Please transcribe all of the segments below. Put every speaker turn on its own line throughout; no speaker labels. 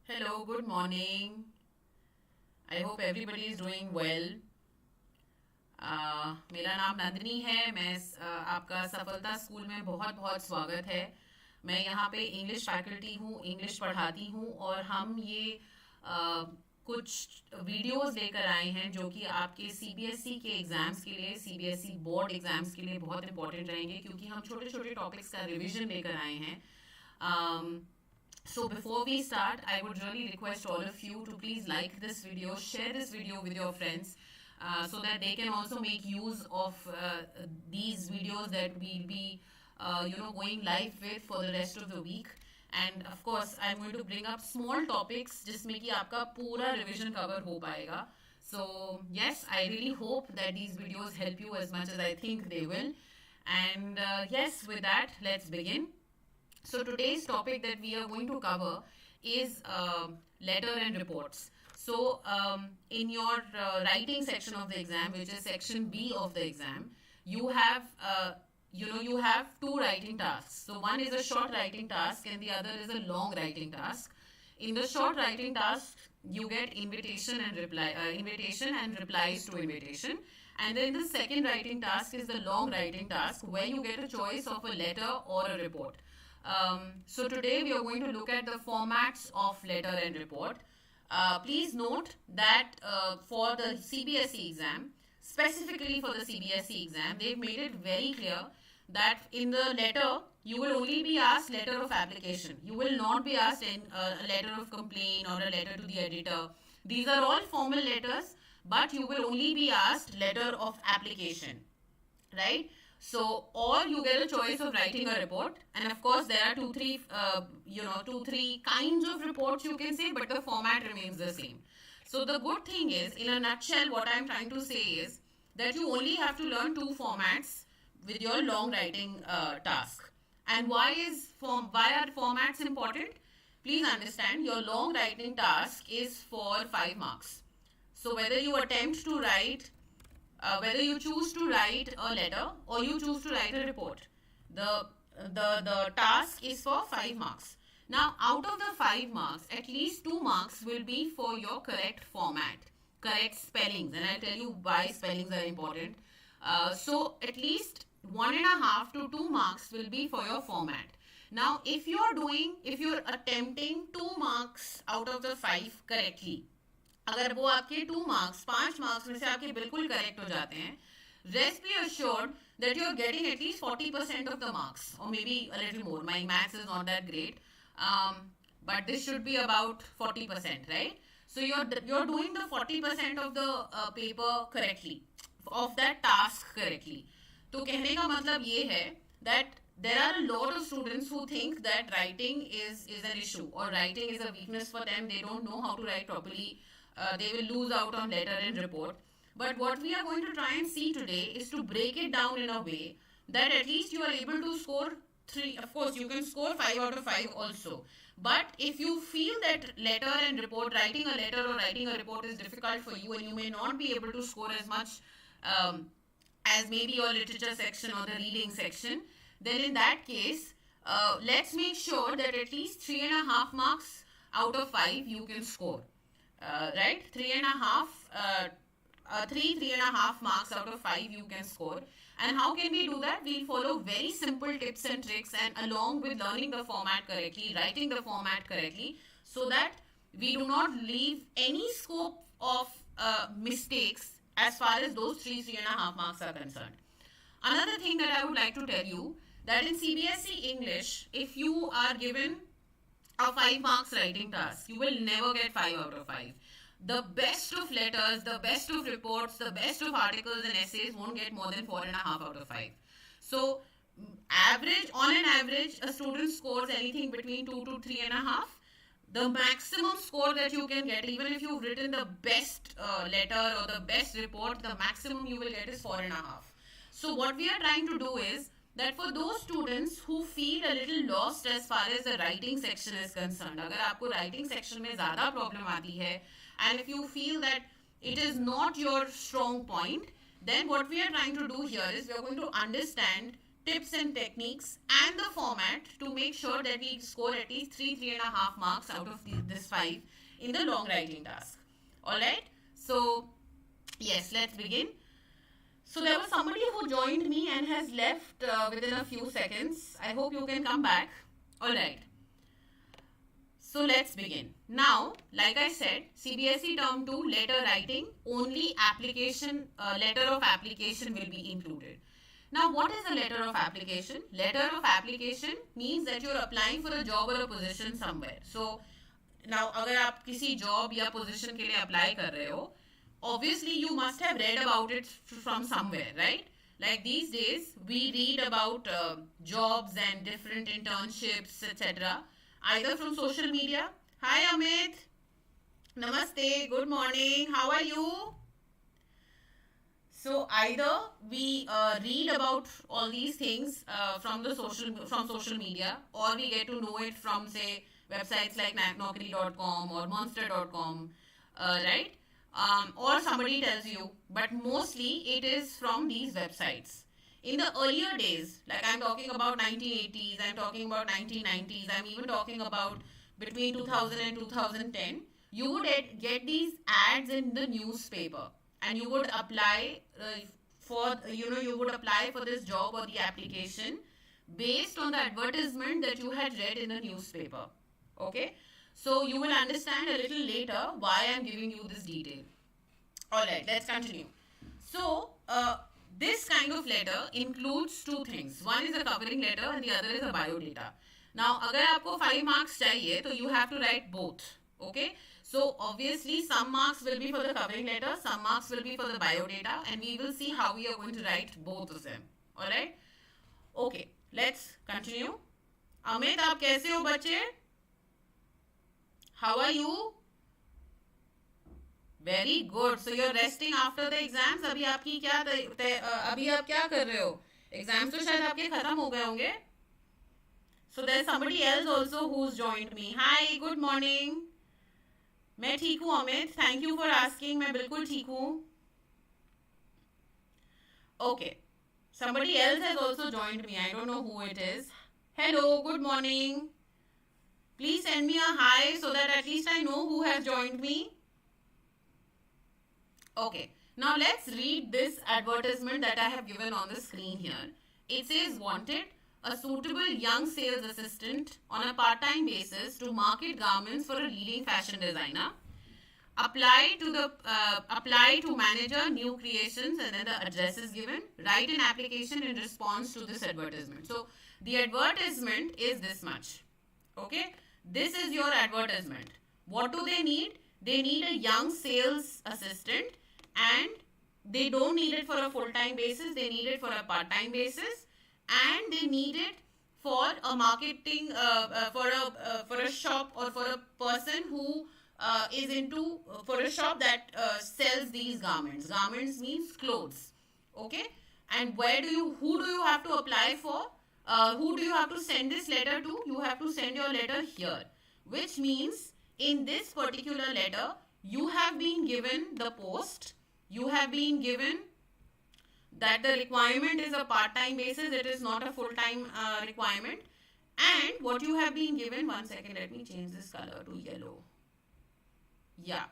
Hello, good morning. I hope everybody is doing well. मेरा नाम नंदिनी है। मैं आपका सफलता स्कूल में बहुत बहुत स्वागत है। मैं यहाँ पे इंग्लिश फैकल्टी हूँ, इंग्लिश पढ़ाती हूँ और हम ये कुछ वीडियोस लेकर आए हैं जो कि आपके सीबीएसई के एग्ज़ाम्स के लिए, सीबीएसई बोर्ड एग्ज़ाम्स के लिए बहुत इंपॉर्टेंट रहेंगे क्योंकि हम छोटे छोटे टॉपिक्स का रिवीजन लेकर आए हैं। So before we start, I would really request all of you to please like this video, share this video with your friends so that they can also make use of these videos that we'll be going live with for the rest of the week. And of course, I'm going to bring up small topics जिसमें कि आपका पूरा revision cover हो पाएगा. So yes, I really hope that these videos help you as much as I think they will. And yes, with that, let's begin. So today's topic that we are going to cover is letter and reports. So in your writing section of the exam, which is section B of the exam, you have you have two writing tasks. So one is a short writing task and the other is a long writing task. In the short writing task, you get invitation and replies to invitation. And then the second writing task is the long writing task where you get a choice of a letter or a report. So today we are going to look at the formats of letter and report. Please note that for the CBSE exam, specifically for the CBSE exam, they've made it very clear that in the letter, you will only be asked letter of application. You will not be asked a letter of complaint or a letter to the editor. These are all formal letters, but you will only be asked letter of application, right? So, or you get a choice of writing a report, and of course there are two, three kinds of reports you can say, but the format remains the same. So the good thing is, in a nutshell, what I'm trying to say is that you only have to learn two formats with your long writing task. And why are formats important? Please understand, your long writing task is for 5 marks. So whether you attempt to write whether you choose to write a letter or you choose to write a report, the task is for 5 marks. Now, out of the 5 marks, at least 2 marks will be for your correct format, correct spellings, and I'll tell you why spellings are important. So, at least 1.5 to 2 marks will be for your format. Now, if you're attempting 2 marks out of the 5 correctly, अगर वो आपके 2 marks 5 marks में से आपके बिल्कुल correct हो जाते हैं, rest be assured that you are getting at least 40% of the marks or maybe a little more. My maths is not that great, but this should be about 40%, right? So you're doing the 40% of the paper correctly, of that task correctly. तो कहने का मतलब ये है that there are a lot of students who think that writing is an issue or writing is a weakness for them. They don't know how to write properly. They will lose out on letter and report. But what we are going to try and see today is to break it down in a way that at least you are able to score 3. Of course, you can score 5 out of 5 also. But if you feel that letter and report, writing a letter or writing a report is difficult for you and you may not be able to score as much as maybe your literature section or the reading section, then in that case, let's make sure that at least 3.5 marks out of 5 you can score. Right? 3.5 marks out of 5 you can score. And how can we do that? We'll follow very simple tips and tricks, and along with learning the format correctly, writing the format correctly, so that we do not leave any scope of mistakes as far as those 3.5 marks are concerned. Another thing that I would like to tell you, that in CBSE English, if you are given a 5 marks writing task, you will never get 5 out of 5. The best of letters, the best of reports, the best of articles and essays won't get more than 4.5 out of 5. So, on an average, a student scores anything between 2 to 3.5. The maximum score that you can get, even if you've written the best letter or the best report, the maximum you will get is 4.5. So, what we are trying to do is that for those students who feel a little lost as far as the writing section is concerned, अगर आपको writing section में ज़्यादा problem आती है, and if you feel that it is not your strong point, then what we are trying to do here is we are going to understand tips and techniques and the format to make sure that we score at least 3.5 marks out of this 5 in the long writing task. Alright, so yes, let's begin. So there was somebody who joined me and has left within a few seconds. I hope you can come back. Alright. So let's begin. Now, like I said, CBSE Term 2 letter writing, only application, letter of application will be included. Now, what is a letter of application? Letter of application means that you're applying for a job or a position somewhere. So, now, अगर आप किसी job या position के लिए apply कर रहे हो, obviously you must have read about it from somewhere, right? Like these days, we read about jobs and different internships, etc. Either from social media. Hi Amit. Namaste. Good morning. How are you? So either we read about all these things from social media, or we get to know it from, say, websites like naukri.com or monster.com, right? Or somebody tells you, but mostly it is from these websites. In the earlier days, like I'm talking about 1980s, I'm talking about 1990s, I'm even talking about between 2000 and 2010, you would get these ads in the newspaper, and you would apply you would apply for this job or the application based on the advertisement that you had read in the newspaper. Okay, so you will understand a little later why I'm giving you this detail. Alright, let's continue. So, this kind of letter includes two things. One is a covering letter and the other is a biodata. Now, अगर आपको 5 marks चाहिए, तो you have to write both. Okay? So, obviously, some marks will be for the covering letter, some marks will be for the biodata, and we will see how we are going to write both of them. Alright? Okay, let's continue. Amit, आप कैसे हो बच्चे? How are you? Very good. So you're resting after the exams. अभी आपकी क्या अभी आप क्या कर रहे हो? Exams तो शायद आपके खत्म हो गए होंगे. So there's somebody else also who's joined me. Hi, good morning. मैं ठीक हूँ Amit. Thank you for asking. मैं बिल्कुल ठीक हूँ. Okay. Somebody else has also joined me. I don't know who it is. Hello, good morning. Please send me a hi so that at least I know who has joined me. Okay, now let's read this advertisement that I have given on the screen here. It says, wanted a suitable young sales assistant on a part-time basis to market garments for a leading fashion designer. Apply to manager, new creations, and then the address is given. Write an application in response to this advertisement. So the advertisement is this much. Okay, this is your advertisement. What do they need? They need a young sales assistant, and they don't need it for a full-time basis. They need it for a part-time basis, and they need it for a marketing for a shop or for a person who is into for a shop that sells these garments. Garments means clothes. Okay, and who do you have to apply for? Who do you have to send this letter to? You have to send your letter here, which means in this particular letter you have been given the post. You have been given that the requirement is a part-time basis. It is not a full-time requirement. And what you have been given, one second, let me change this color to yellow. Yeah.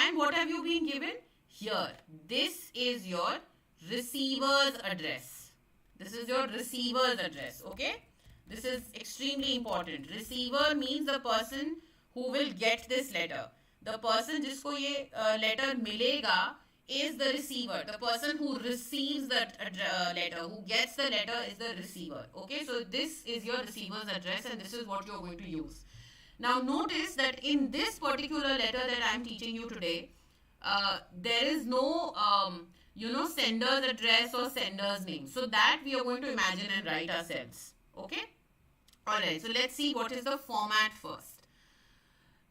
And what have you been given? Here. This is your receiver's address. This is your receiver's address. Okay. This is extremely important. Receiver means the person who will get this letter. The person जिसको ये letter मिलेगा is the receiver. The person who receives the letter, who gets the letter, is the receiver. Okay, so this is your receiver's address, and this is what you're going to use. Now notice that in this particular letter that I'm teaching you today, there is no sender's address or sender's name. So that we are going to imagine and write ourselves. Okay. Alright, so let's see what is the format first.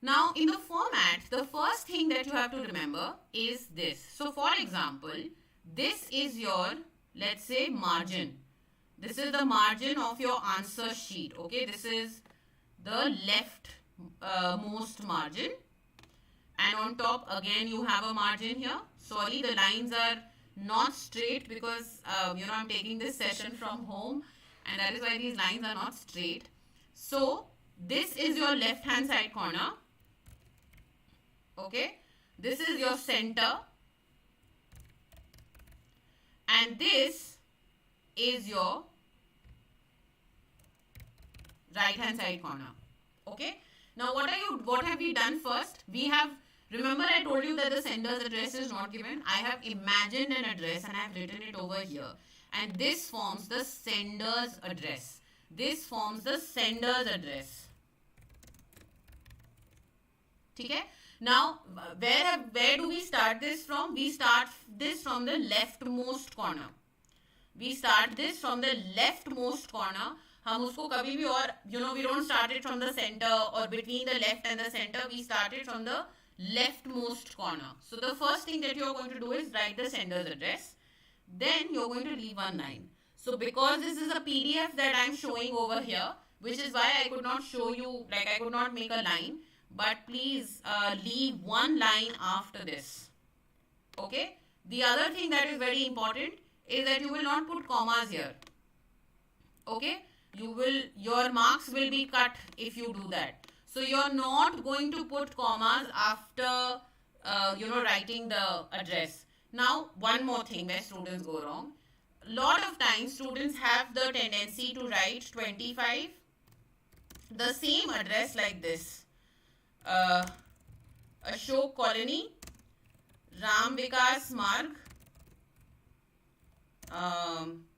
Now, in the format, the first thing that you have to remember is this. So, for example, this is your, let's say, margin. This is the margin of your answer sheet. Okay, this is the left most margin. And on top, again, you have a margin here. Sorry, the lines are not straight because, I'm taking this session from home and that is why these lines are not straight. So this is your left hand side corner. Okay, this is your center, and this is your right hand side corner. Okay, now what have we done first? We have, remember I told you that the sender's address is not given. I have imagined an address and I have written it over here, and this forms the sender's address. This forms the sender's address. Okay? Now, where do we start this from? We start this from the leftmost corner. We start this from the leftmost corner. हम उसको कभी भी और we don't start it from the center or between the left and the center. We start it from the leftmost corner. So the first thing that you are going to do is write the sender's address. Then you are going to leave one line. So because this is a PDF that I am showing over here, which is why I could not show you, like I could not make a line. But please leave one line after this. Okay. The other thing that is very important is that you will not put commas here. Okay. Your marks will be cut if you do that. So you are not going to put commas after writing the address. Now one more thing where students go wrong. Lot of times students have the tendency to write 25, the same address like this. Ashok Colony, Ram Vikas Marg,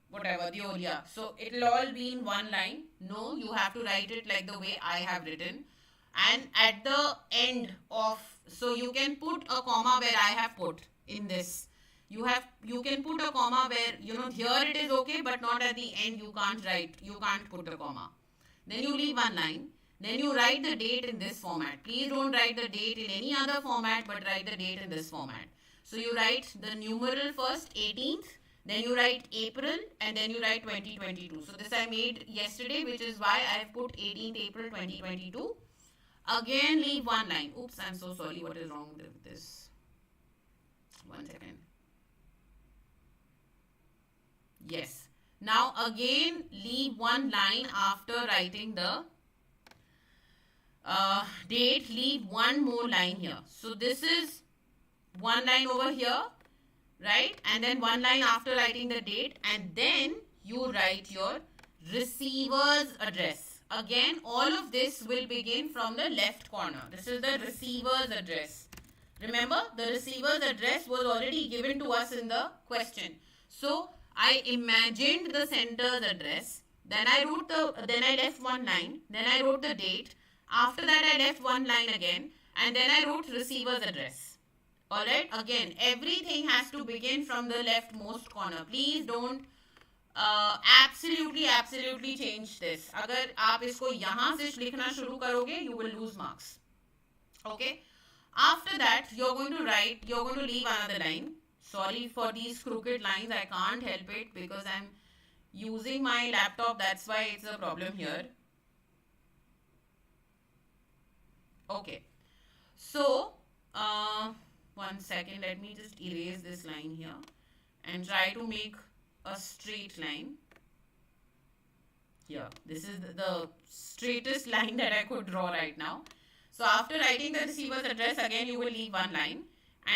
whatever, Deolia. So it will all be in one line. No, you have to write it like the way I have written. And at the end of, so you can put a comma where I have put in this. You can put a comma where, here it is okay, but not at the end. You can't put a comma. Then you leave one line. Then you write the date in this format. Please don't write the date in any other format, but write the date in this format. So you write the numeral first, 18th, then you write April, and then you write 2022. So this I made yesterday, which is why I have put 18th April 2022. Again, leave one line. Oops, I'm so sorry. What is wrong with this? 1 second. Yes. Now again, leave one line after writing the date. Leave one more line here. So this is one line over here, right? And then one line after writing the date, and then you write your receiver's address. Again, all of this will begin from the left corner. This is the receiver's address. Remember, the receiver's address was already given to us in the question. So I imagined the sender's address. Then I left one line. Then I wrote the date. After that, I left one line again. And then I wrote receiver's address. Alright, again, everything has to begin from the leftmost corner. Please don't absolutely change this. अगर आप इसको यहाँ से लिखना शुरू करोगे, you will lose marks. Okay. After that, you're going to leave another line. Sorry for these crooked lines. I can't help it because I'm using my laptop. That's why it's a problem here. Okay. So, 1 second. Let me just erase this line here and try to make a straight line. Here. This is the straightest line that I could draw right now. So, after writing the receiver's address, again you will leave one line.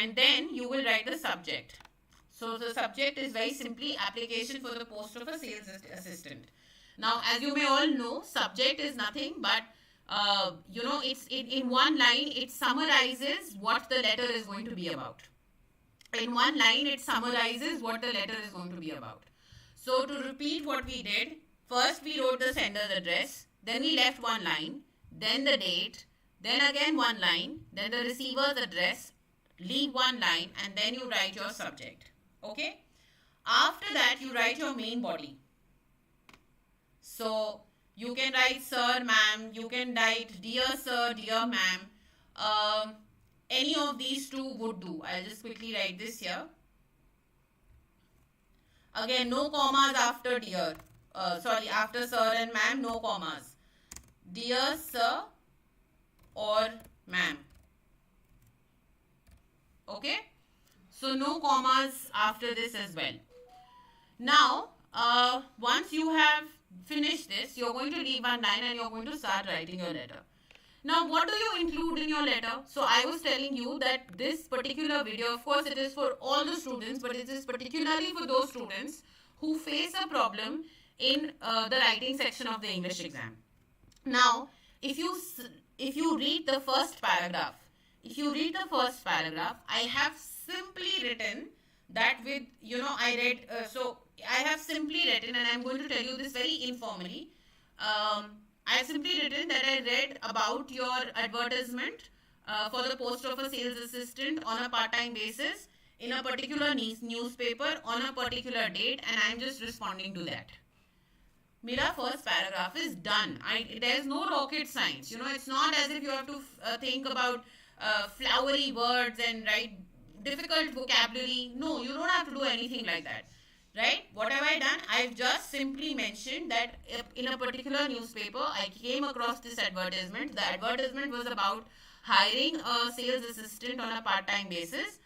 And then you will write the subject. So the subject is very simply application for the post of a sales assistant. Now, as you may all know, subject is nothing but, it's in one line, it summarizes what the letter is going to be about. In one line, it summarizes what the letter is going to be about. So to repeat what we did, first we wrote the sender's address, then we left one line, then the date, then again one line, then the receiver's address, leave one line, and then you write your subject. Okay. After that, you write your main body. So you can write sir, ma'am. You can write dear sir, dear ma'am. Any of these two would do. I'll just quickly write this here. Again, no commas after dear. After sir and ma'am, no commas. Dear sir or ma'am. Okay, so no commas after this as well. Now, once you have finish this, you're going to leave one line and you're going to start writing your letter. Now, what do you include in your letter? So, I was telling you that this particular video, of course, it is for all the students, but it is particularly for those students who face a problem in the writing section of the English exam. Now, if you read the first paragraph, I have simply written that with, I have simply written, and I'm going to tell you this very informally. I have simply written that I read about your advertisement for the post of a sales assistant on a part-time basis in a particular newspaper on a particular date, and I'm just responding to that. Mera first paragraph is done. There's no rocket science. It's not as if you have to think about flowery words and write difficult vocabulary. No, you don't have to do anything like that. Right? What have I done? I've just simply mentioned that in a particular newspaper, I came across this advertisement. The advertisement was about hiring a sales assistant on a part-time basis.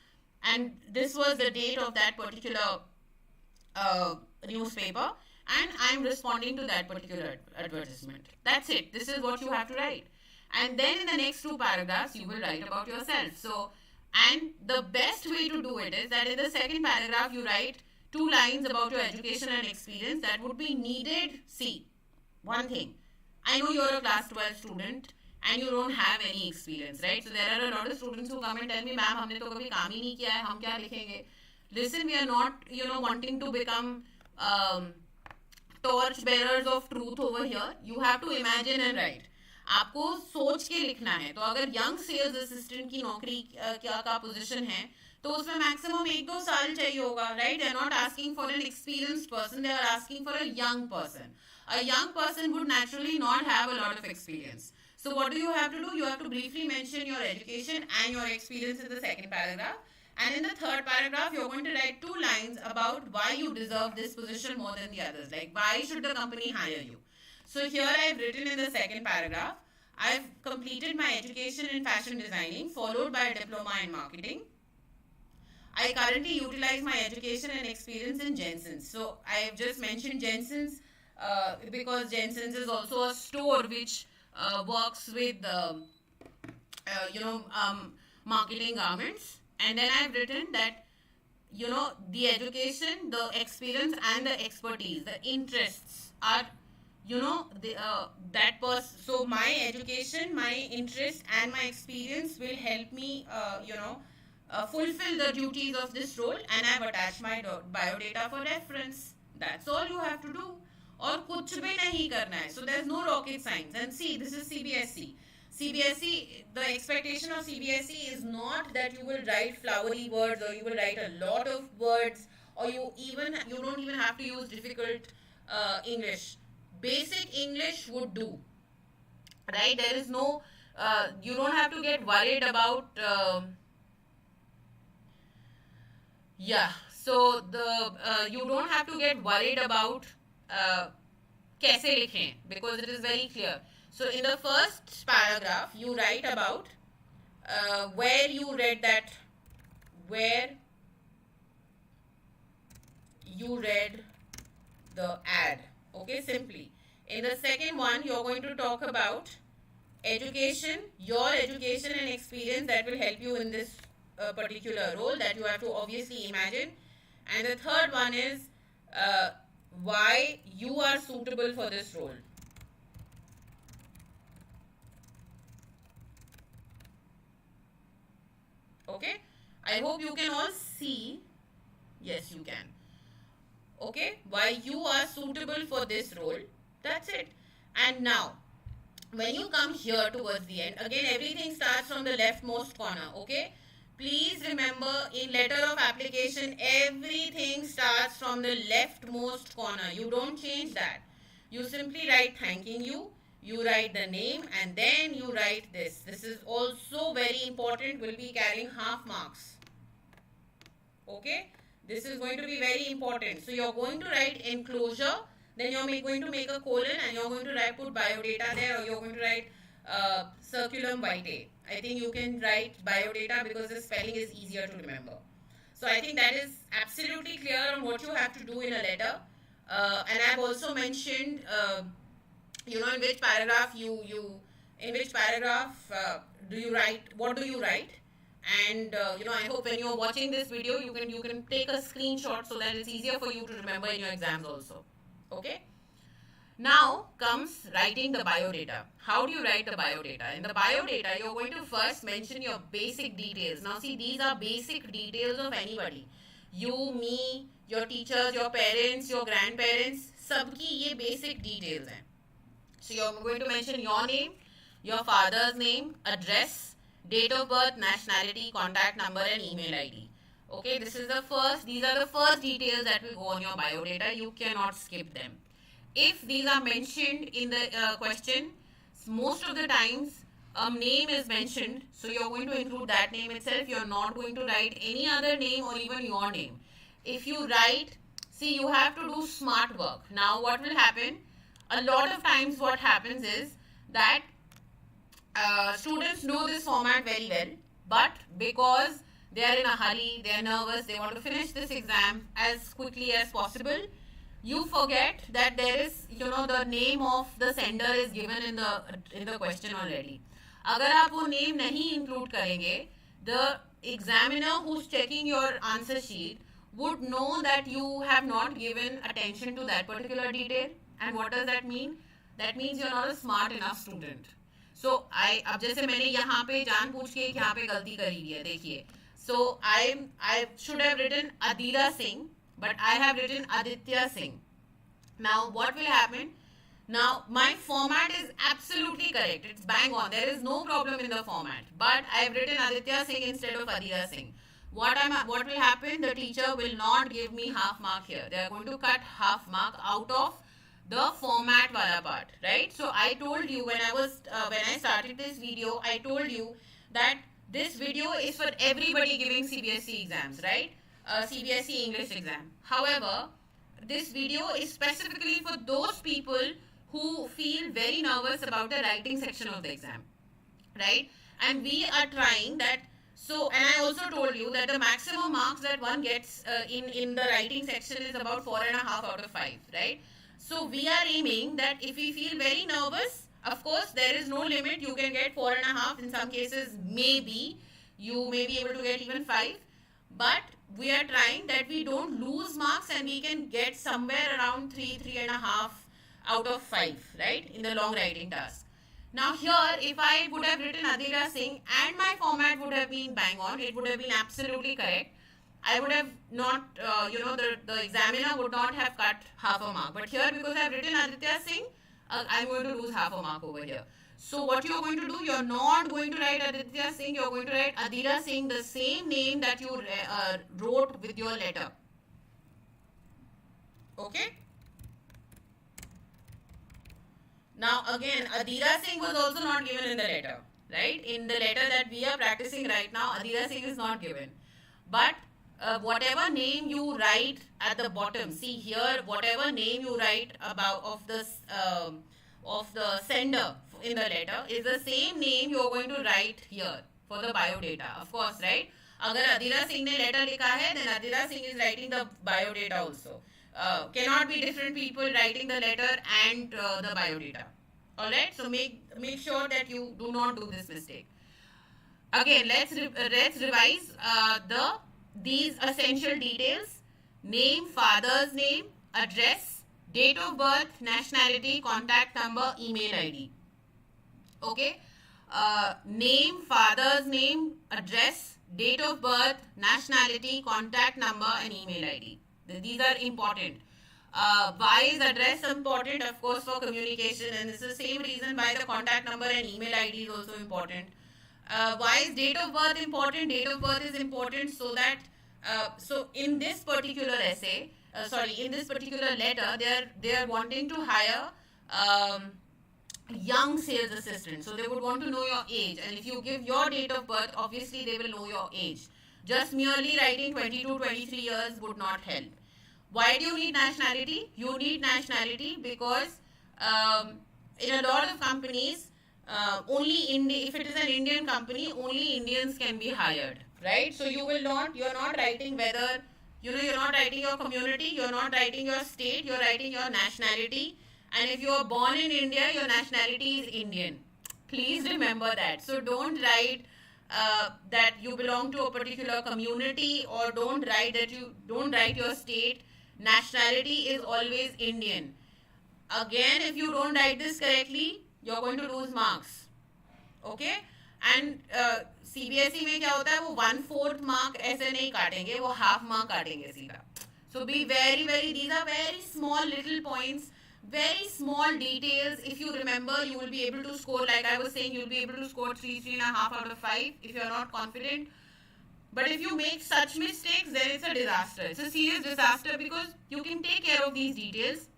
And this was the date of that particular newspaper. And I'm responding to that particular advertisement. That's it. This is what you have to write. And then in the next two paragraphs, you will write about yourself. So, and the best way to do it is that in the second paragraph, you write 2 lines about your education and experience that would be needed. See, one thing. I know you're a class 12 student and you don't have any experience, right? So there are a lot of students who come and tell me, ma'am, हमने तो कभी काम ही नहीं किया है, हम क्या लिखेंगे? Listen, we are not, wanting to become torch bearers of truth over here. You have to imagine and write. आपको सोच के लिखना है. तो अगर young sales assistant की नौकरी का पोजीशन है, तो उसमें मैक्सिमम 1-2 साल चाहिए होगा, right? They are not asking for an experienced person, they are asking for a young person. A young person would naturally not have a lot of experience. So what do you have to do? You have to briefly mention your education and your experience in the second paragraph. And in the third paragraph, you're going to write 2 lines about why you deserve this position more than the others. Like, why should the company hire you? So here I've written in the second paragraph, I've completed my education in fashion designing, followed by a diploma in marketing. I currently utilize my education and experience in Jensen's. So I have just mentioned Jensen's because Jensen's is also a store which works with marketing garments. And then I've written that the education, the experience, and the expertise, the interests are that person. So my education, my interest, and my experience will help me fulfill the duties of this role, and I've attached my biodata for reference. That's all you have to do. और कुछ भी नहीं करना है. So there's no rocket science. And see, this is CBSE. CBSE, the expectation of CBSE is not that you will write flowery words or you will write a lot of words, or you don't even have to use difficult English. Basic English would do. Right? There is no, you don't have to get worried about, so you don't have to get worried about कैसे लिखें, because it is very clear. So in the first paragraph, you write about where you read the ad. Okay, simply. In the second one, you're going to talk about education, your education and experience that will help you in this particular role that you have to obviously imagine. And the third one is why you are suitable for this role. Okay, I hope you can all see. Yes, you can. Okay, why you are suitable for this role. That's it. And now, when you come here towards the end, again everything starts from the leftmost corner. Okay, please remember, in letter of application, everything starts from the leftmost corner. You don't change that. You simply write thanking you. You write the name and then you write this. This is also very important, will be carrying half marks. Okay, this is going to be very important. So you're going to write enclosure, then you're going to make a colon and you're going to put biodata there, or you're going to write circulum vitae. I think you can write biodata because the spelling is easier to remember. So I think that is absolutely clear on what you have to do in a letter. And I've also mentioned, in which paragraph in which paragraph do you write, what do you write? And I hope when you're watching this video, you can take a screenshot so that it's easier for you to remember in your exams also. Okay. Now comes writing the biodata. How do you write the biodata? In the biodata, you're going to first mention your basic details. Now see, these are basic details of anybody. You, me, your teachers, your parents, your grandparents, सबकी ये basic details हैं. So you're going to mention your name, your father's name, address, date of birth, nationality, contact number and email ID. Okay, these are the first details that will go on your biodata. You cannot skip them. If these are mentioned in the question, most of the times a name is mentioned, so you're going to include that name itself. You're not going to write any other name or even your name. If you write, see, you have to do smart work. Now what will happen? A lot of times what happens is that students know this format very well, but because they are in a hurry, they are nervous, they want to finish this exam as quickly as possible, you forget that there is, the name of the sender is given in the question already. अगर आप वो name नहीं include करेंगे, the examiner who's checking your answer sheet would know that you have not given attention to that particular detail. And what does that mean? That means you're not a smart enough student. So अब जैसे मैंने यहाँ पे जानबूझ के यहाँ पे गलती करी है, देखिए. So I should have written Adira Singh, but I have written Aditya Singh. Now what will happen? Now my format is absolutely correct. It's bang on. There is no problem in the format. But I have written Aditya Singh instead of Adira Singh. What will happen? The teacher will not give me half mark here. They are going to cut half mark out of the format wala part, right? So I told you when I started this video, I told you that this video is for everybody giving CBSE exams, right? CBSE English exam. However, this video is specifically for those people who feel very nervous about the writing section of the exam, right? And we are trying that. So, and I also told you that the maximum marks that one gets in the writing section is about 4.5 out of 5, right? So we are aiming that if we feel very nervous, of course there is no limit. You can get 4.5. In some cases, maybe you may be able to get even 5. But we are trying that we don't lose marks and we can get somewhere around 3.5 out of 5, right? In the long writing task. Now here, if I would have written Adira Singh and my format would have been bang on, it would have been absolutely correct. I would have not, the examiner would not have cut half a mark. But here, because I have written Aditya Singh, I'm going to lose half a mark over here. So what you're going to do, you're not going to write Aditya Singh, you're going to write Adira Singh, the same name that you wrote with your letter. Okay? Now again, Adira Singh was also not given in the letter, right? In the letter that we are practicing right now, Adira Singh is not given. But whatever name you write at the bottom, see here, whatever name you write of the sender in the letter is the same name you are going to write here for the biodata, of course, right? Agar Adira Singh ne letter likha hai, then Adira Singh is writing the biodata also. Cannot be different people writing the letter and the biodata. Alright, so make sure that you do not do this mistake. Again, let's revise these essential details: name, father's name, address, date of birth, nationality, contact number, email ID. Okay, name, father's name, address, date of birth, nationality, contact number and email ID. These are important. Why is address important? Of course, for communication, and it's the same reason why the contact number and email ID is also important. Why is date of birth important? Date of birth is important so that so in this particular essay, in this particular letter, they are wanting to hire young sales assistant. So they would want to know your age, and if you give your date of birth, obviously they will know your age. Just merely writing 22, 23 years would not help. Why do you need nationality? You need nationality because in a lot of companies, if it is an Indian company, only Indians can be hired, right? So you're not writing whether you're not writing your community, you're not writing your state, you're writing your nationality. And if you are born in India, your nationality is Indian. Please remember that. So don't write that you belong to a particular community, or don't write your state. Nationality is always Indian. Again, if you don't write this correctly, you're going to lose marks. Okay? And CBSE में क्या होता है, वो 1/4 mark ऐसे नहीं काटेंगे, वो half mark काटेंगे सीधा. So be these are very small little points, very small details. If you remember, you will be able to score, like I was saying, you'll be able to score 3.5 out of 5 if you're not confident. But if you make such mistakes, then it's a disaster. It's a serious disaster, because you can take care of these details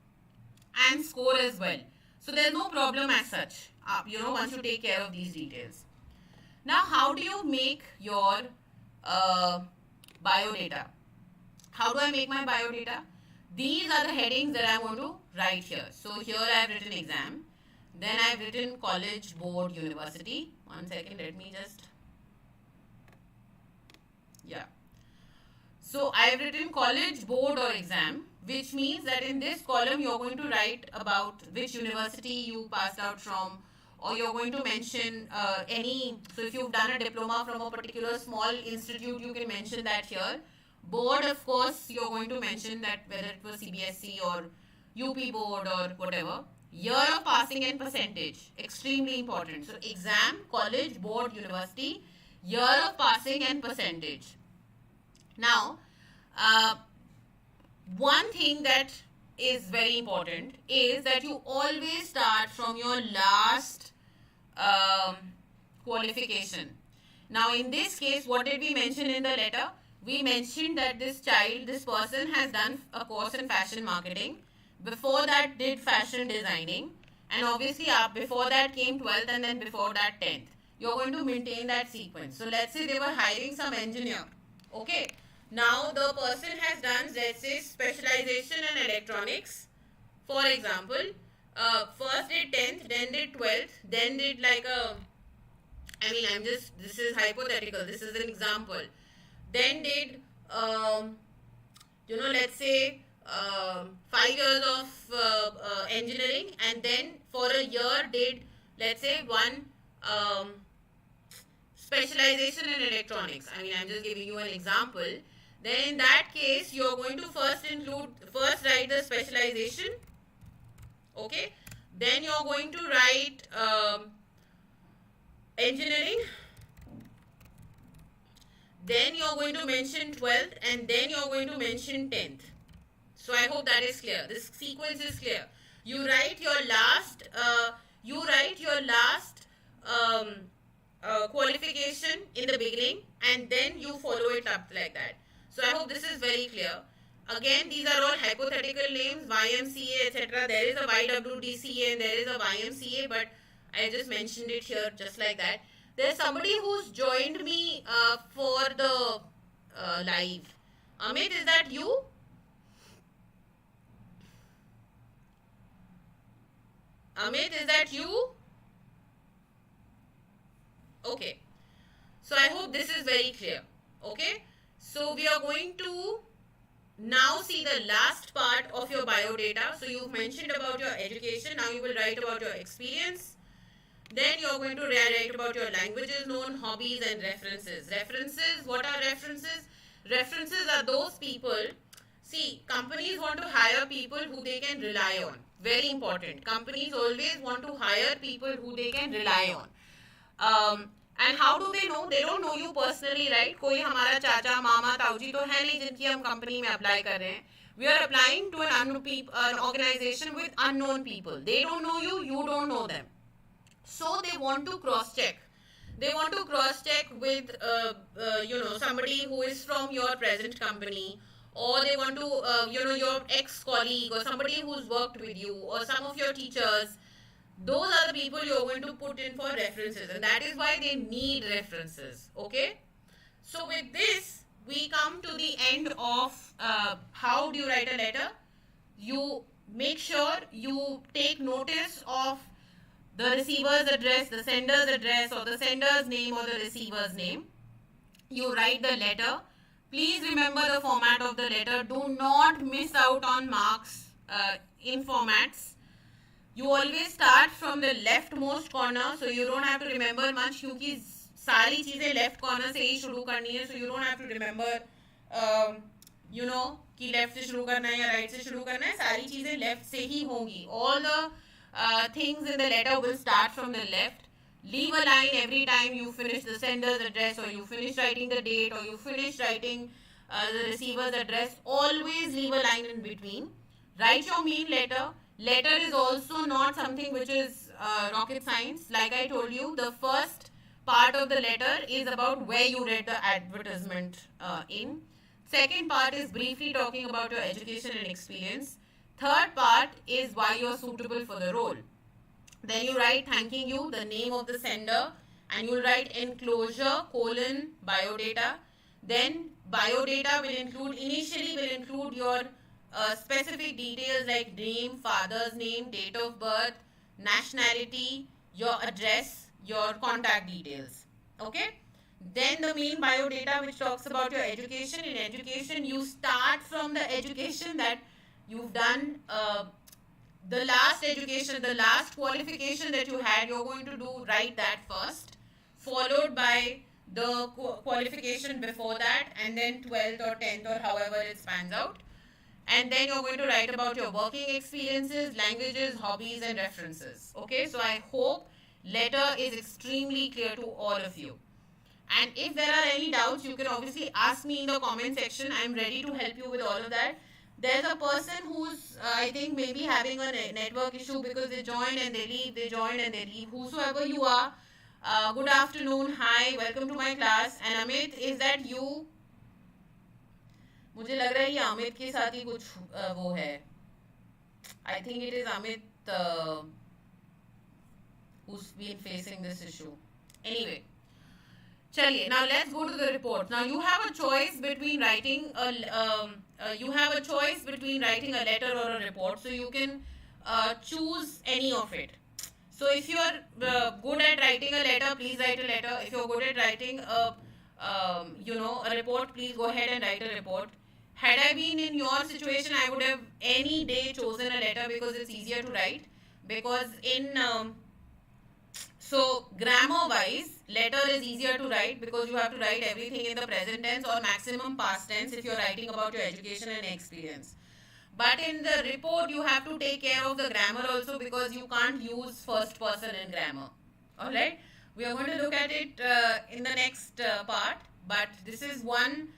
and score as well. So there's no problem as such, once you take care of these details. Now, how do you make your biodata? How do I make my biodata? These are the headings that I want to write here. So here I have written exam. Then I have written college, board, university. One second, let me just... Yeah. So I have written college, board or exam, which means that in this column you are going to write about which university you passed out from, or you're going to mention so if you've done a diploma from a particular small institute, you can mention that here. Board, of course, you're going to mention that whether it was CBSE or UP board or whatever. Year of passing and percentage, extremely important. So exam, college, board, university, year of passing and percentage. Now, one thing that is very important is that you always start from your last qualification. Now, in this case, what did we mention in the letter? We mentioned that this person has done a course in fashion marketing. Before that did fashion designing. And obviously before that came 12th, and then before that 10th. You're going to maintain that sequence. So let's say they were hiring some engineer. Okay. Now the person has done, let's say, specialization in electronics. For example, first did 10th, then did 12th, then did this is hypothetical, this is an example. Then did, let's say, 5 years of engineering, and then for a year did, let's say, one specialization in electronics. I'm just giving you an example. Then in that case, you're going to first write the specialization. Okay. Then you're going to write engineering. Then you're going to mention 12th, and then you're going to mention 10th. So I hope that is clear. This sequence is clear. You write your last qualification in the beginning, and then you follow it up like that. So I hope this is very clear. Again, these are all hypothetical names, YMCA, etc. There is a YWDCA and there is a YMCA, but I just mentioned it here just like that. There's somebody who's joined me for the live. Amit, is that you? Amit, is that you? Okay. So I hope this is very clear. Okay. So we are going to now see the last part of your biodata. So you've mentioned about your education. Now you will write about your experience. Then you're going to write about your languages known, hobbies and references. References, what are references? References are those people. See, companies want to hire people who they can rely on. Very important. Companies always want to hire people who they can rely on. And how do they know? They don't know you personally, right? कोई हमारा चाचा, मामा, ताऊजी तो है नहीं जिनकी हम company में अप्लाई कर रहे हैं. We are applying to an organization with unknown people. They don't know you, you don't know them. So they want to cross-check. They want to cross-check with, somebody who is from your present company, or they want to, your ex-colleague or somebody who's worked with you, or some of your teachers. Those are the people you're going to put in for references, and that is why they need references. Okay? So with this, we come to the end of how do you write a letter. You make sure you take notice of the receiver's address, the sender's address, or the sender's name or the receiver's name. You write the letter. Please remember the format of the letter. Do not miss out on marks in formats. You always start from the leftmost corner, so you don't have to remember much क्योंकि सारी चीजें left corner से ही शुरू करनी है, so you don't have to remember कि left से शुरू करना है या राइट से शुरू करना है. सारी चीजें लेफ्ट से ही होंगी. All the things in the letter will start from the left. Leave a line every time you finish the sender's address, or you finish writing the date, or you finish writing the receiver's address. Always leave a line in between. Write your main letter. Letter is also not something which is rocket science. Like I told you, the first part of the letter is about where you read the advertisement in. Second part is briefly talking about your education and experience. Third part is why you're suitable for the role. Then you write thanking you, the name of the sender, and you'll write enclosure, colon, biodata. Then biodata initially will include your specific details like name, father's name, date of birth, nationality, your address, your contact details. Okay? Then the main biodata which talks about your education. In education, you start from the education that you've done, the last education, the last qualification that you had. You're going to write that first, followed by the qualification before that, and then 12th or 10th or however it spans out. And then you're going to write about your working experiences, languages, hobbies, and references. Okay, so I hope letter is extremely clear to all of you. And if there are any doubts, you can obviously ask me in the comment section. I'm ready to help you with all of that. There's a person who's, I think, maybe having a network issue because they join and they leave, they join and they leave. Whosoever you are, good afternoon, hi, welcome to my class. And Amit, is that you? मुझे लग रहा है ये अमित के साथ ही कुछ वो है. I think it is Amit who's been facing this issue. Anyway. चलिए, now let's go to the report. Now you have a choice between writing a letter or a report, so you can choose any of it. So if you are good at writing a letter, please write a letter. If you're good at writing a report, please go ahead and write a report. Had I been in your situation, I would have any day chosen a letter because it's easier to write. Because so grammar wise, letter is easier to write because you have to write everything in the present tense or maximum past tense if you're writing about your education and experience. But in the report, you have to take care of the grammar also because you can't use first person in grammar. Alright, we are going to look at it in the next part. But this is one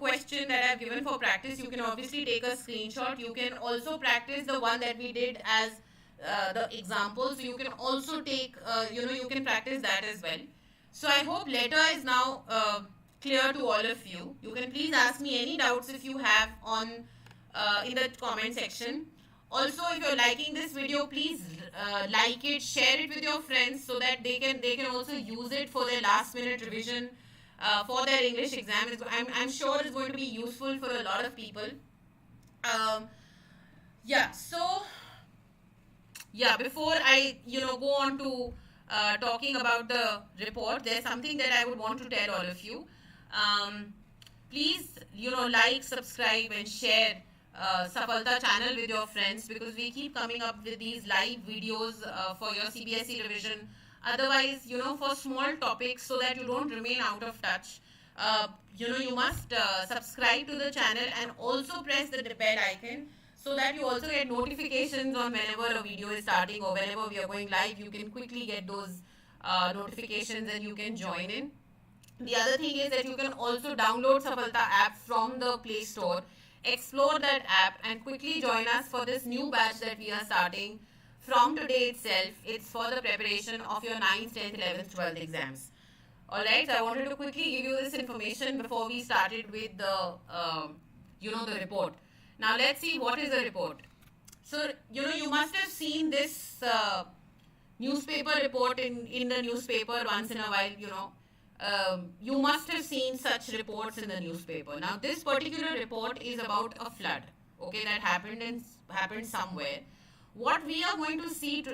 question that I've given for practice. You can obviously take a screenshot. You can also practice the one that we did as the examples. You can also take, you can practice that as well. So I hope letter is now clear to all of you. You can please ask me any doubts if you have on in the comment section. Also, if you're liking this video, please like it, share it with your friends so that they can also use it for their last minute revision for their English exam. I'm sure it's going to be useful for a lot of people. Before I go on to talking about the report, there's something that I would want to tell all of you. Please like, subscribe and share Safalta channel with your friends because we keep coming up with these live videos for your CBSE revision. Otherwise, for small topics, so that you don't remain out of touch, you must subscribe to the channel and also press the bell icon so that you also get notifications on whenever a video is starting or whenever we are going live. You can quickly get those notifications and you can join in. The other thing is that you can also download Safalta app from the Play Store, explore that app and quickly join us for this new batch that we are starting from today itself. It's for the preparation of your 9th, 10th, 11th, 12th exams. Alright, so I wanted to quickly give you this information before we started with the, the report. Now let's see what is the report. So, you must have seen this newspaper report in the newspaper once in a while, you must have seen such reports in the newspaper. Now, this particular report is about a flood, okay, that happened somewhere. What we are going to see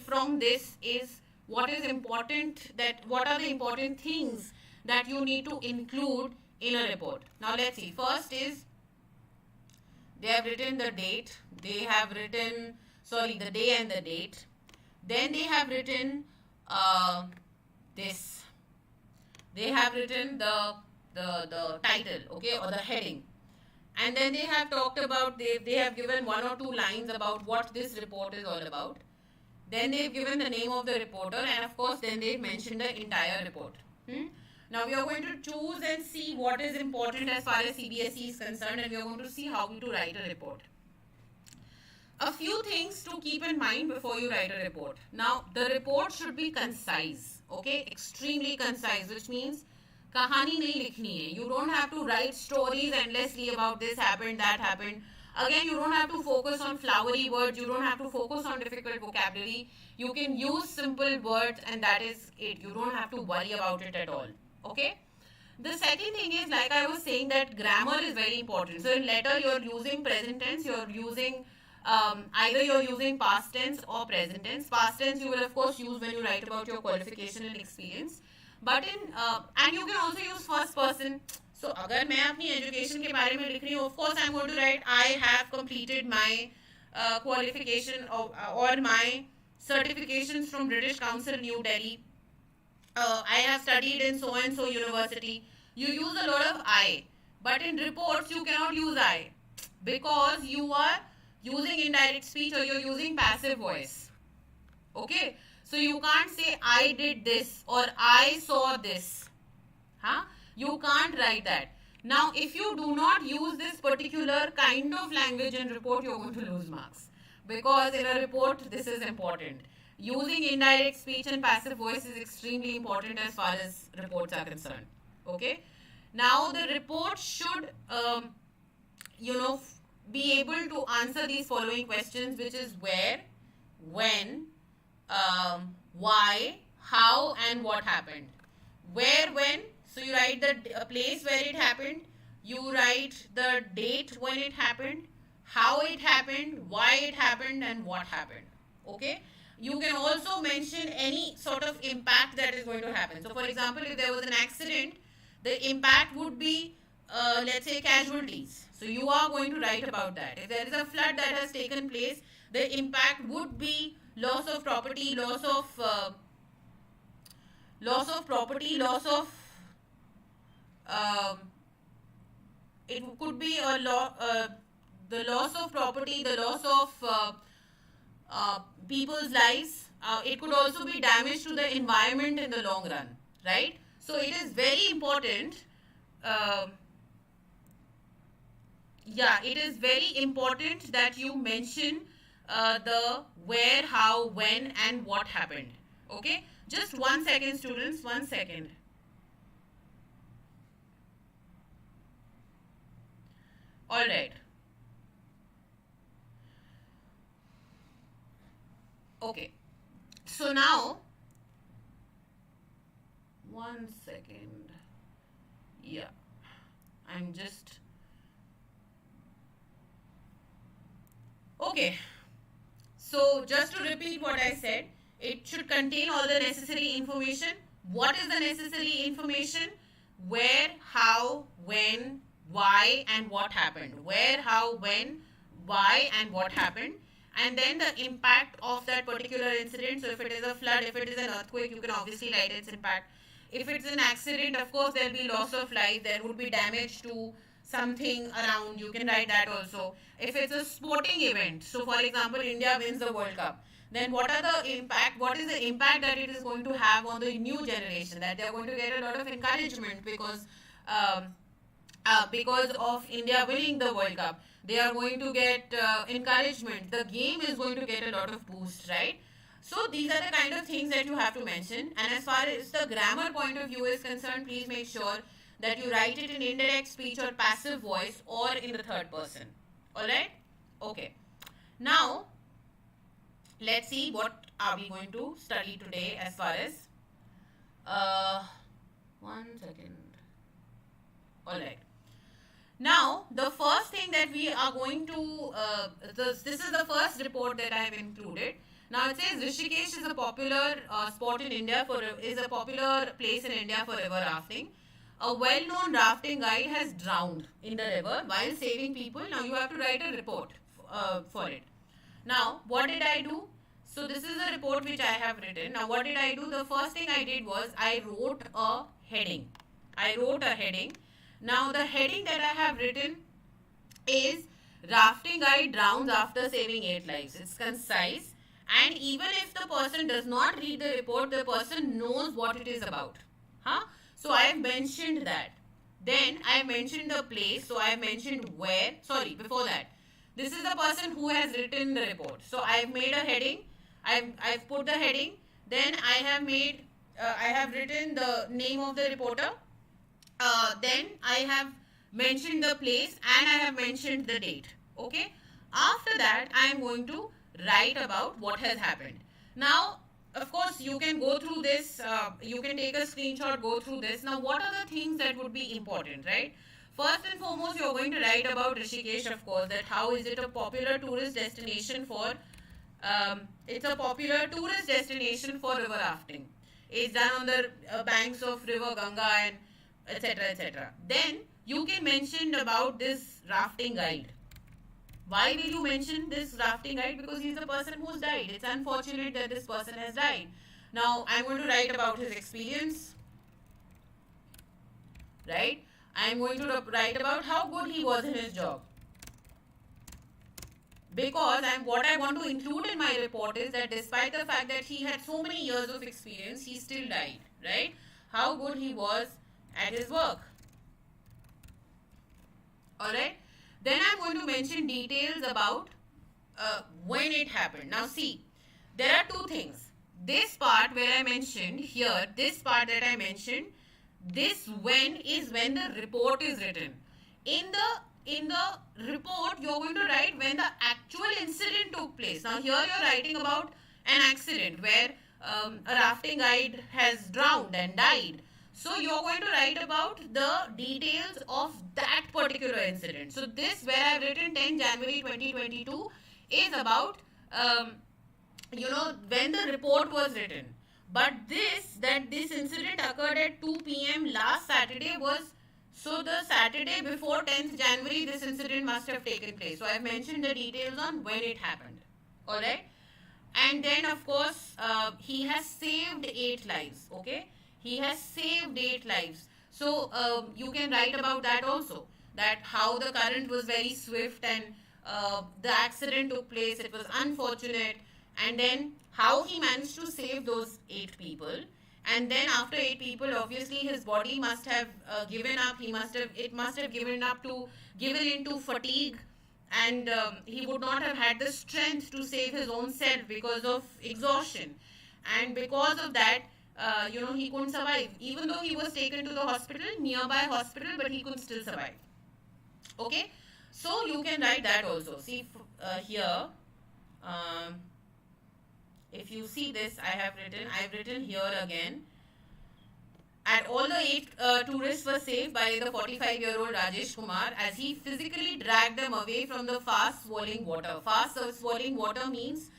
from this is what are the important things that you need to include in a report. Now let's see. First is they have written the date. They have written, sorry, the day and the date. Then they have written this. They have written the title, okay, or the heading. And then they have talked about, they have given 1 or 2 lines about what this report is all about. Then they've given the name of the reporter, and of course then they've mentioned the entire report. Now we are going to choose and see what is important as far as CBSE is concerned, and we are going to see how to write a report. A few things to keep in mind before you write a report. Now the report should be concise, okay, extremely concise, which means kahani nahi likhni hai. You don't have to write stories endlessly about this happened, that happened. Again, you don't have to focus on flowery words. You don't have to focus on difficult vocabulary. You can use simple words, and that is it. You don't have to worry about it at all. Okay? The second thing is, like I was saying, that grammar is very important. So in letter, you're using present tense. You're using either you're using past tense or present tense. Past tense you will of course use when you write about your qualification and experience. But in and you can also use first person. So अगर मैं अपनी education के बारे में लिख रही हूँ, of course I'm going to write I have completed my qualification or my certifications from British Council New Delhi. I have studied in so and so university. You use a lot of I, but in reports you cannot use I because you are using indirect speech or you're using passive voice. Okay, so you can't say I did this or I saw this. Huh? You can't write that. Now, if you do not use this particular kind of language in report, you're going to lose marks. Because in a report, this is important. Using indirect speech and passive voice is extremely important as far as reports are concerned. Okay. Now, the report should, be able to answer these following questions, which is where, when, why, how, and what happened. Where, when. So you write the place where it happened, you write the date when it happened, how it happened, why it happened, and what happened. Okay? You can also mention any sort of impact that is going to happen. So for example, if there was an accident, the impact would be, let's say, casualties. So you are going to write about that. If there is a flood that has taken place, the impact would be loss of property, loss of property, loss of it could be the loss of property, the loss of people's lives. It could also be damage to the environment in the long run, right? So it is very important. It is very important that you mention the where, how, when, and what happened. Okay, just 1 second, students. 1 second. All right. Okay. So now, 1 second. Yeah. I'm just. Okay. So just to repeat what I said, it should contain all the necessary information. What is the necessary information? Where, how, when, why, and what happened. Where, how, when, why, and what happened. And then the impact of that particular incident. So if it is a flood, if it is an earthquake, you can obviously write its impact. If it's an accident, of course, there will be loss of life. There would be damage to something around. You can write that also. If it's a sporting event, so for example, India wins the World Cup, then what are the impact? What is the impact that it is going to have on the new generation? That they are going to get a lot of encouragement because of India winning the World Cup. They are going to get encouragement. The game is going to get a lot of boost, right? So these are the kind of things that you have to mention. And as far as the grammar point of view is concerned, please make sure that you write it in indirect speech or passive voice or in the third person. Alright? Okay. Now, let's see what are we going to study today as far as 1 second. Alright. Now, the first thing that we are going to, this is the first report that I have included. Now, it says Rishikesh is a popular spot in India is a popular place in India for river rafting. a well-known rafting guide has drowned in the river while saving people. Now you have to write a report for it. Now, what did I do? So this is a report which I have written. Now, what did I do? The first thing I did was I wrote a heading. Now, the heading that I have written is Rafting Guide Drowns After Saving 8 Lives. It's concise, and even if the person does not read the report, the person knows what it is about. So I have mentioned that. Then I have mentioned the place. So I have mentioned where. Sorry, before that. This is the person who has written the report. So I have made a heading. I've put the heading. Then I have written the name of the reporter. Then I have mentioned the place and I have mentioned the date. Okay. After that, I am going to write about what has happened. Now, of course, you can go through this. You can take a screenshot, go through this. Now, what are the things that would be important, right? First and foremost, you're going to write about Rishikesh, of course, that how is it a popular tourist destination for, it's a popular tourist destination for river rafting. It's done on the banks of river Ganga and etc. etc. Then you can mention about this rafting guide. Why will you mention this rafting guide? Because he's the person who's died. It's unfortunate that this person has died. Now, I'm going to write about his experience, right? I'm going to write about how good he was in his job. Because what I want to include in my report is that despite the fact that he had so many years of experience, he still died, right? How good he was at his work. Alright? Then I'm going to mention details about when it happened. Now see, there are two things. This part where I mentioned here, this part that I mentioned, this when is when the report is written. In the report, you're going to write when the actual incident took place. Now here you're writing about an accident where a rafting guide has drowned and died. So you're going to write about the details of that particular incident. So this where I've written 10 January 2022 is about, when the report was written. But this incident occurred at 2 p.m. last Saturday so the Saturday before 10th January, this incident must have taken place. So I've mentioned the details on when it happened. Alright. And then of course, he has saved 8 lives. Okay. He has saved 8 lives. So you can write about that also. That how the current was very swift and the accident took place. It was unfortunate. And then how he managed to save those 8 people. And then after 8 people, obviously his body must have given up. It must have given into fatigue. And he would not have had the strength to save his own self because of exhaustion. And because of that, he couldn't survive. Even though he was taken to the hospital, nearby hospital, but he could still survive. Okay. So you can write that also. See here. If you see this, I've written here again. And all the 8 tourists were saved by the 45-year-old Rajesh Kumar as he physically dragged them away from the fast swirling water. Fast swirling water means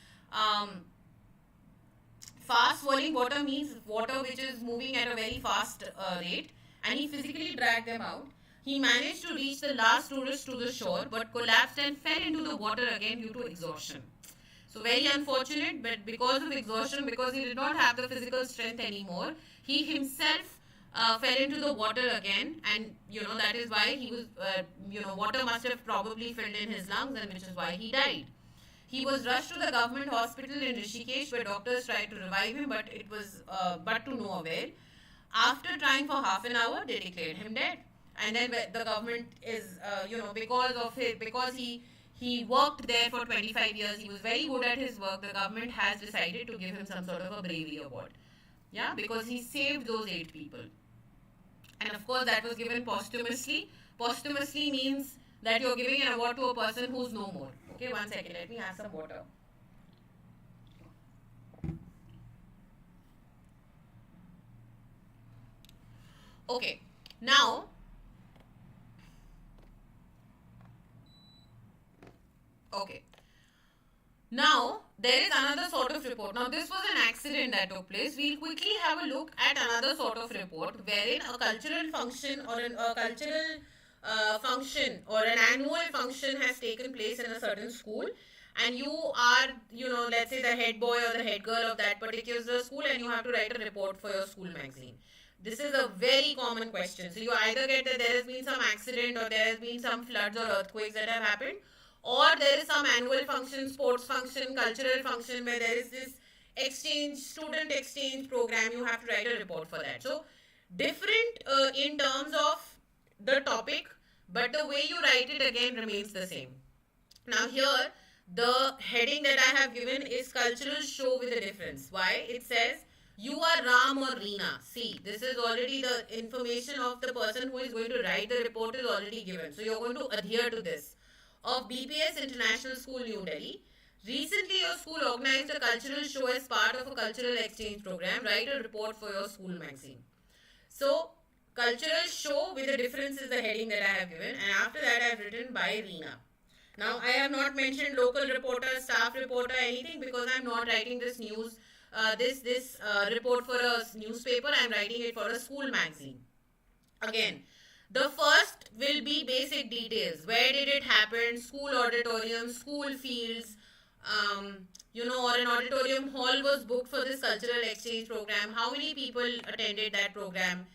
water which is moving at a very fast rate, and he physically dragged them out. He managed to reach the last tourist to the shore but collapsed and fell into the water again due to exhaustion. So very unfortunate, but because of exhaustion, because he did not have the physical strength anymore, he himself fell into the water again, and that is why he was, water must have probably filled in his lungs, and which is why he died. He was rushed to the government hospital in Rishikesh where doctors tried to revive him, but it was but to no avail. After trying for half an hour, they declared him dead. And then the government is, because he worked there for 25 years, he was very good at his work, the government has decided to give him some sort of a bravery award. Yeah, because he saved those 8 people. And of course, that was given posthumously. Posthumously means that you're giving an award to a person who's no more. Okay, one second, let me have some water. Okay, now, Now, there is another sort of report. Now, this was an accident that took place. We'll quickly have a look at another sort of report wherein a cultural function or a cultural function or an annual function has taken place in a certain school, and you are, let's say the head boy or the head girl of that particular school, and you have to write a report for your school magazine. This is a very common question. So, you either get that there has been some accident or there has been some floods or earthquakes that have happened, or there is some annual function, sports function, cultural function where there is this student exchange program. You have to write a report for that. So different in terms of the topic, but the way you write it again remains the same. Now here, the heading that I have given is cultural show with a difference. Why? It says you are Ram or Reena. See, this is already the information of the person who is going to write the report is already given. So you're going to adhere to this. Of BPS International School, New Delhi. Recently, your school organized a cultural show as part of a cultural exchange program. Write a report for your school magazine. So, cultural show with a difference is the heading that I have given. And after that, I have written by Reena. Now, I have not mentioned local reporter, staff reporter, anything because I am not writing this news, this report for a newspaper. I am writing it for a school magazine. Again, the first will be basic details. Where did it happen? School auditorium, school fields, or an auditorium hall was booked for this cultural exchange program. How many people attended that program?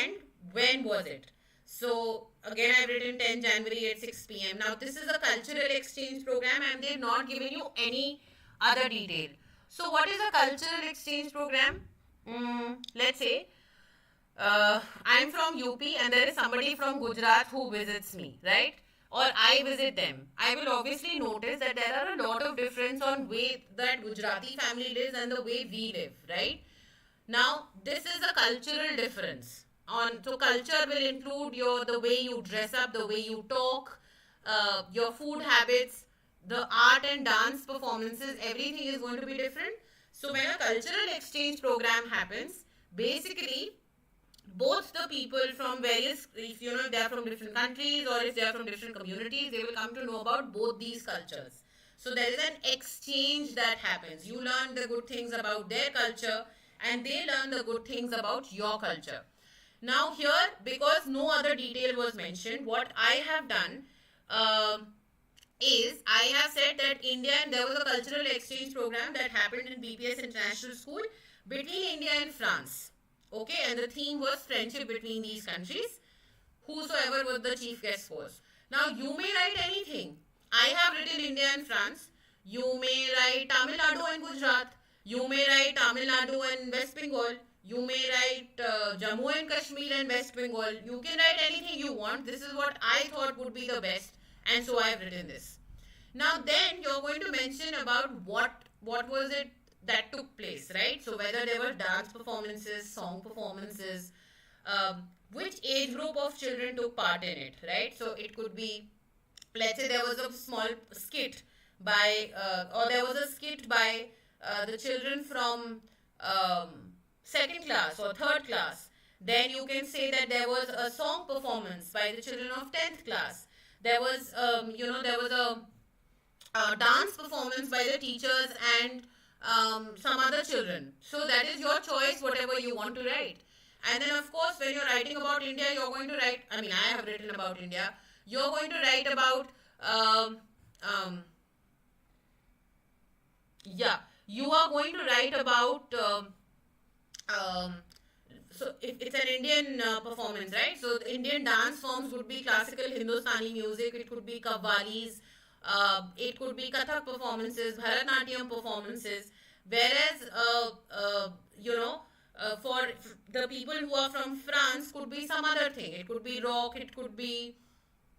And when was it? So, again, I've written 10 January at 6 p.m. Now, this is a cultural exchange program and they've not given you any other detail. So, what is a cultural exchange program? Let's say, I'm from UP and there is somebody from Gujarat who visits me, right? Or I visit them. I will obviously notice that there are a lot of difference on way that Gujarati family lives and the way we live, right? Now, this is a cultural difference. So culture will include the way you dress up, the way you talk, your food habits, the art and dance performances, everything is going to be different. So when a cultural exchange program happens, basically both the people from various, if they are from different countries or if they are from different communities, they will come to know about both these cultures. So there is an exchange that happens. You learn the good things about their culture and they learn the good things about your culture. Now here, because no other detail was mentioned, what I have done is I have said that there was a cultural exchange program that happened in BPS International School between India and France. Okay, and the theme was friendship between these countries, whosoever was the chief guest was. Now, you may write anything. I have written India and France. You may write Tamil Nadu and Gujarat. You may write Tamil Nadu and West Bengal. You may write Jammu and Kashmir and West Bengal. You can write anything you want. This is what I thought would be the best, and so I have written this. Now, then you're going to mention about what was it that took place, right? So whether there were dance performances, song performances, which age group of children took part in it, right? So it could be, let's say there was a small skit by, or there was a skit by the children from second class or third class. Then you can say that there was a song performance by the children of 10th class. There was, there was a dance performance by the teachers and some other children. So that is your choice, whatever you want to write. And then of course when you're writing about India, you're going to write, I have written about India, you're going to write about you are going to write about so it's an Indian performance, right? So the Indian dance forms would be classical Hindustani music, it could be Qawwalis, it could be Kathak performances, Bharatanatyam performances, whereas, for the people who are from France, could be some other thing. It could be rock, it could be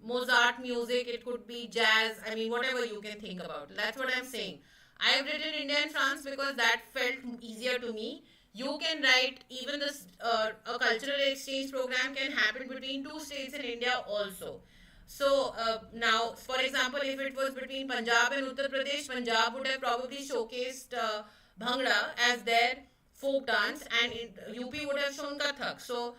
Mozart music, it could be jazz, whatever you can think about. That's what I'm saying. I have written India and France because that felt easier to me. You can write even this, a cultural exchange program can happen between two states in India also. So now, for example, if it was between Punjab and Uttar Pradesh, Punjab would have probably showcased Bhangra as their folk dance and UP would have shown Kathak. So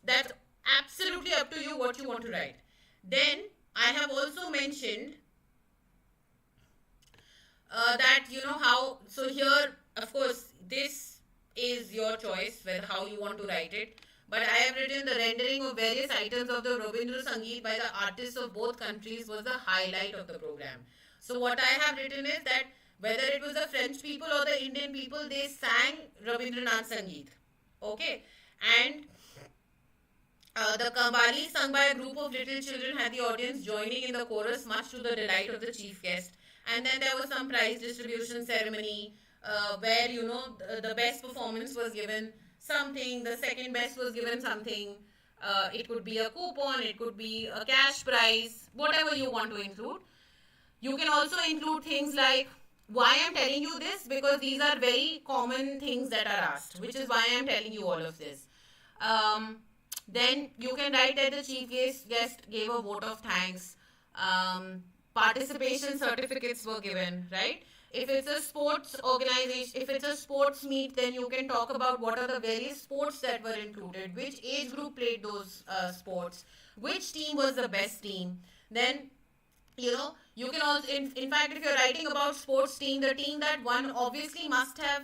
that's absolutely up to you what you want to write. Then I have also mentioned that how. So here, of course, this is your choice whether how you want to write it. But I have written the rendering of various items of the Rabindra Sangeet by the artists of both countries was the highlight of the program. So what I have written is that whether it was the French people or the Indian people, they sang Rabindranath Sangeet. Okay, and the Kavali sung by a group of little children had the audience joining in the chorus, much to the delight of the chief guest. And then there was some prize distribution ceremony where the best performance was given something, the second best was given something. It could be a coupon, it could be a cash prize, whatever you want to include. You can also include things like, why I'm telling you this, because these are very common things that are asked, which is why I'm telling you all of this. Then you can write that the chief guest gave a vote of thanks. Participation certificates were given, right? If it's a sports organization, if it's a sports meet, then you can talk about what are the various sports that were included, which age group played those sports, which team was the best team. Then, you can also, in fact, if you're writing about sports team, the team that won obviously must have,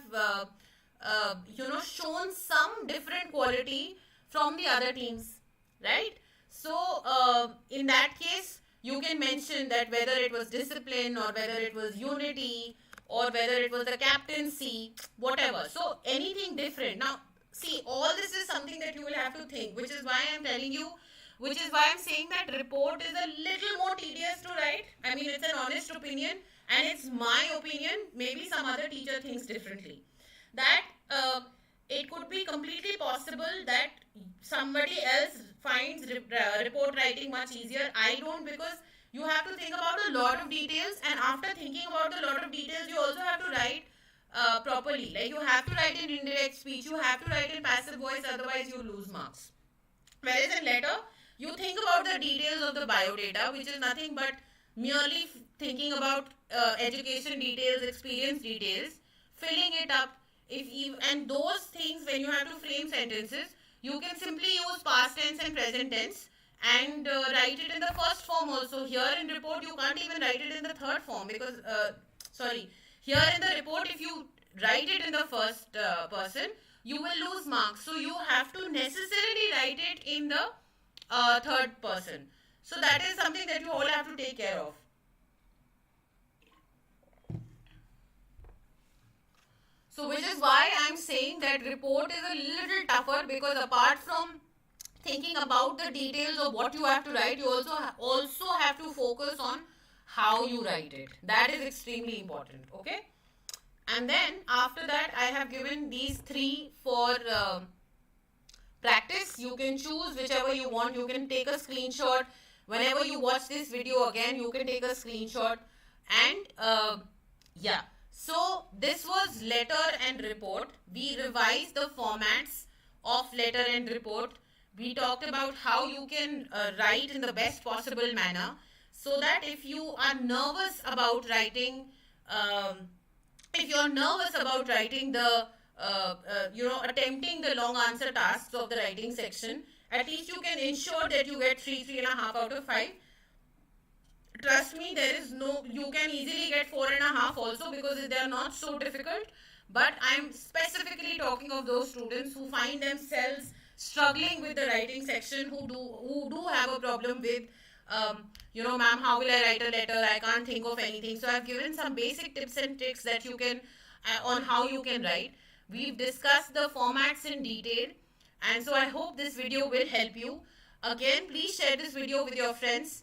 shown some different quality from the other teams, right? So, in that case, you can mention that whether it was discipline or whether it was unity or whether it was the captaincy, whatever. So, anything different. Now, see, all this is something that you will have to think, which is why I'm telling you, which is why I'm saying that report is a little more tedious to write. I mean, it's an honest opinion and it's my opinion. Maybe some other teacher thinks differently. That it could be completely possible that somebody else finds report writing much easier. I don't, because you have to think about a lot of details, and after thinking about a lot of details, you also have to write properly. Like you have to write in indirect speech, you have to write in passive voice, otherwise you lose marks. Whereas in letter, you think about the details of the biodata, which is nothing but merely thinking about education details, experience details, filling it up. And those things, when you have to frame sentences, you can simply use past tense and present tense and write it in the first form also. Here in report, you can't even write it in the third form because, here in the report, if you write it in the first person, you will lose marks. So you have to necessarily write it in the third person. So that is something that you all have to take care of. So which is why I'm saying that report is a little tougher, because apart from thinking about the details of what you have to write, you also have to focus on how you write it. That is extremely important. Okay. And then after that, I have given these 3 for practice. You can choose whichever you want. You can take a screenshot. Whenever you watch this video again, you can take a screenshot. And yeah. So this was letter and report. We revised the formats of letter and report. We talked about how you can write in the best possible manner, so that if you are nervous about writing, the attempting the long answer tasks of the writing section, at least you can ensure that you get 3.5 out of 5. Trust me, you can easily get 4.5 also, because they are not so difficult. But I'm specifically talking of those students who find themselves struggling with the writing section, who do have a problem with, ma'am, how will I write a letter? I can't think of anything. So I've given some basic tips and tricks that you can, on how you can write. We've discussed the formats in detail. And so I hope this video will help you. Again, please share this video with your friends.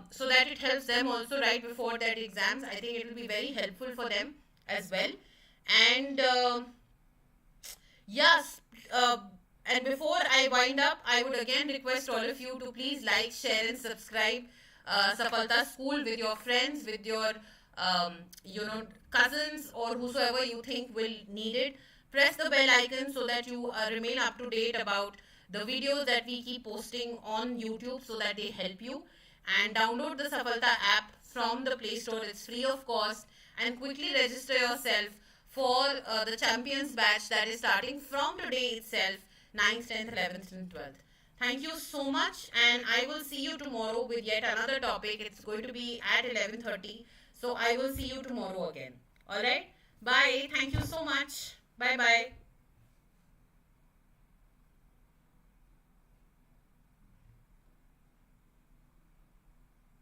So that it helps them also write before their exams. I think it will be very helpful for them as well. And and before I wind up, I would again request all of you to please like, share and subscribe Safalta School with your friends, with your cousins or whosoever you think will need it. Press the bell icon so that you remain up to date about the videos that we keep posting on YouTube, so that they help you. And download the Safalta app from the Play Store. It's free of cost, and quickly register yourself for the Champions batch that is starting from today itself, 9th, 10th, 11th and 12th. Thank you so much, and I will see you tomorrow with yet another topic. It's going to be at 11:30. So I will see you tomorrow again. Alright? Bye. Thank you so much. Bye bye.